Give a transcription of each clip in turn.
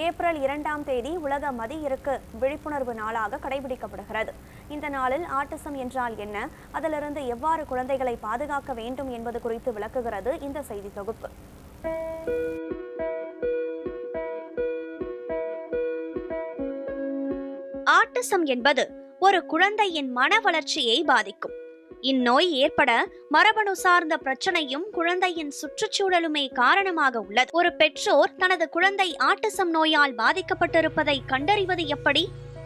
April 2ஆம் தேதி உலக மதியிறுக்கு விழிப்புணர்வு நாளாக கடைபிடிக்கப்படுகிறது. இந்த நாளில் ஆட்டிசம் என்றால் என்ன, அதிலிருந்து எவ்வாறு குழந்தைகளை பாதுகாக்க வேண்டும் என்பது குறித்து விளக்குகிறது இந்த செய்தி தொகுப்பு. ஆட்டிசம் என்பது ஒரு குழந்தையின் மன வளர்ச்சியை பாதிக்கும். இந்நோய் ஏற்பட மரபணு சார்ந்த பிரச்சனையும் குழந்தையின் சுற்றுச்சூழலுமே காரணமாக உள்ளது. ஒரு பெற்றோர் தனது குழந்தை ஆட்டிசம் நோயால் பாதிக்கப்பட்டிருப்பதை கண்டறிவது எப்படி?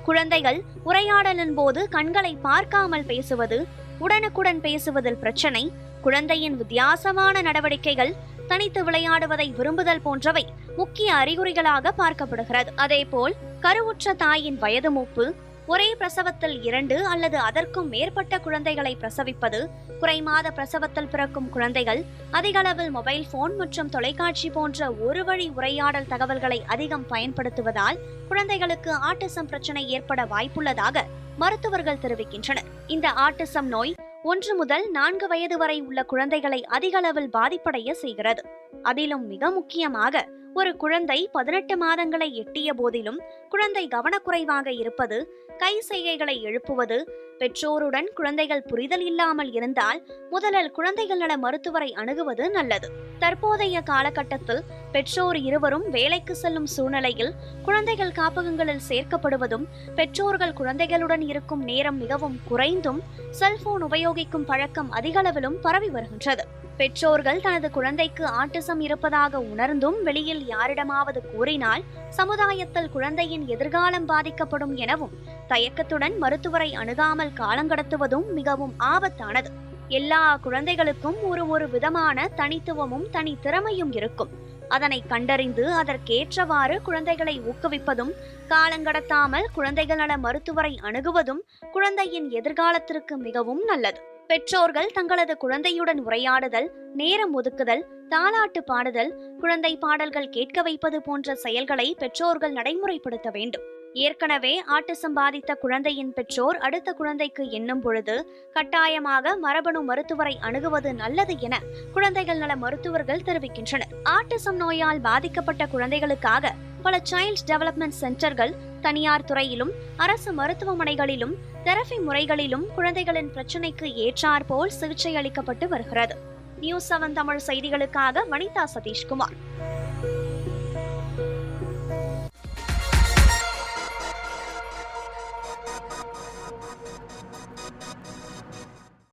குழந்தைகள் உரையாடலின் போது கண்களை பார்க்காமல் பேசுவது, உடனுக்குடன் பேசுவதில் பிரச்சனை, குழந்தையின் வித்தியாசமான நடவடிக்கைகள், தனித்து விளையாடுவதை விரும்புதல் போன்றவை முக்கிய அறிகுறிகளாக பார்க்கப்படுகிறது. அதேபோல் கருவுற்ற தாயின் வயது மூப்பு, ஒரே பிரசவத்தில் 2 அல்லது அதற்கும் மேற்பட்ட குழந்தைகளை பிரசவிப்பது, குறைமாத பிரசவத்தில் பிறக்கும் குழந்தைகள் அதிக அளவில் மொபைல் போன் மற்றும் தொலைக்காட்சி போன்ற ஒரு வழி உரையாடல் தகவல்களை அதிகம் பயன்படுத்துவதால் குழந்தைகளுக்கு ஆட்டிசம் பிரச்சனை ஏற்பட வாய்ப்புள்ளதாக மருத்துவர்கள் தெரிவிக்கின்றனர். இந்த ஆட்டிசம் நோய் 1 முதல் 4 வயது வரை உள்ள குழந்தைகளை அதிக அளவில் பாதிப்படைய செய்கிறது. அதிலும் மிக முக்கியமாக ஒரு குழந்தை 18 மாதங்களை எட்டிய போதிலும் குழந்தை கவனக்குறைவாக இருப்பது, கை செய்கைகளை எழுப்புவது, பெற்றோருடன் குழந்தைகள் புரிதல் இல்லாமல் இருந்தால் முதலில் குழந்தைகள் நல மருத்துவரை அணுகுவது நல்லது. தற்போதைய காலகட்டத்தில் பெற்றோர் இருவரும் வேலைக்கு செல்லும் சூழ்நிலையில் குழந்தைகள் காப்பகங்களில் சேர்க்கப்படுவதும், பெற்றோர்கள் குழந்தைகளுடன் இருக்கும் நேரம் மிகவும் குறைந்தும் செல்போன் உபயோகிக்கும் பழக்கம் அதிகளவிலும் பரவி வருகின்றது. பெற்றோர்கள் தனது குழந்தைக்கு ஆட்டிசம் இருப்பதாக உணர்ந்தும் வெளியில் யாரிடமாவது கூறினால் சமுதாயத்தில் குழந்தையின் எதிர்காலம் பாதிக்கப்படும் எனவும் தயக்கத்துடன் மருத்துவரை அணுகாமல் காலங்கடத்துவதும் மிகவும் ஆபத்தானது. எல்லா குழந்தைகளுக்கும் ஒரு விதமான தனித்துவமும் தனி திறமையும் இருக்கும். அதனை கண்டறிந்து அதற்கேற்றவாறு குழந்தைகளை ஊக்குவிப்பதும், காலங்கடத்தாமல் குழந்தைகள் நல மருத்துவரை அணுகுவதும் குழந்தையின் எதிர்காலத்திற்கு மிகவும் நல்லது. பெற்றோர்கள் தங்களது குழந்தையுடன் உரையாடுதல், நேரம் ஒதுக்குதல், தாலாட்டு பாடுதல், குழந்தை பாடல்கள் கேட்க வைப்பது போன்ற செயல்களை பெற்றோர்கள் நடைமுறைப்படுத்த வேண்டும். ஏற்கனவே ஆட்டிசம் பாதித்த குழந்தையின் பெற்றோர் அடுத்த குழந்தைக்கு எண்ணும் பொழுது கட்டாயமாக மரபணு மருத்துவரை அணுகுவது நல்லது என குழந்தைகள் நல மருத்துவர்கள் தெரிவிக்கின்றனர். ஆட்டிசம் நோயால் பாதிக்கப்பட்ட குழந்தைகளுக்காக பல சைல்ட் டெவலப்மெண்ட் சென்டர்கள் தனியார் துறையிலும் அரசு மருத்துவமனைகளிலும் தெரபி முறைகளிலும் குழந்தைகளின் பிரச்சனைக்கு ஏற்றாற்போல் சிகிச்சை அளிக்கப்பட்டு வருகிறது. நியூஸ் 7 தமிழ் செய்திகளுக்காக வனிதா சதீஷ்குமார்.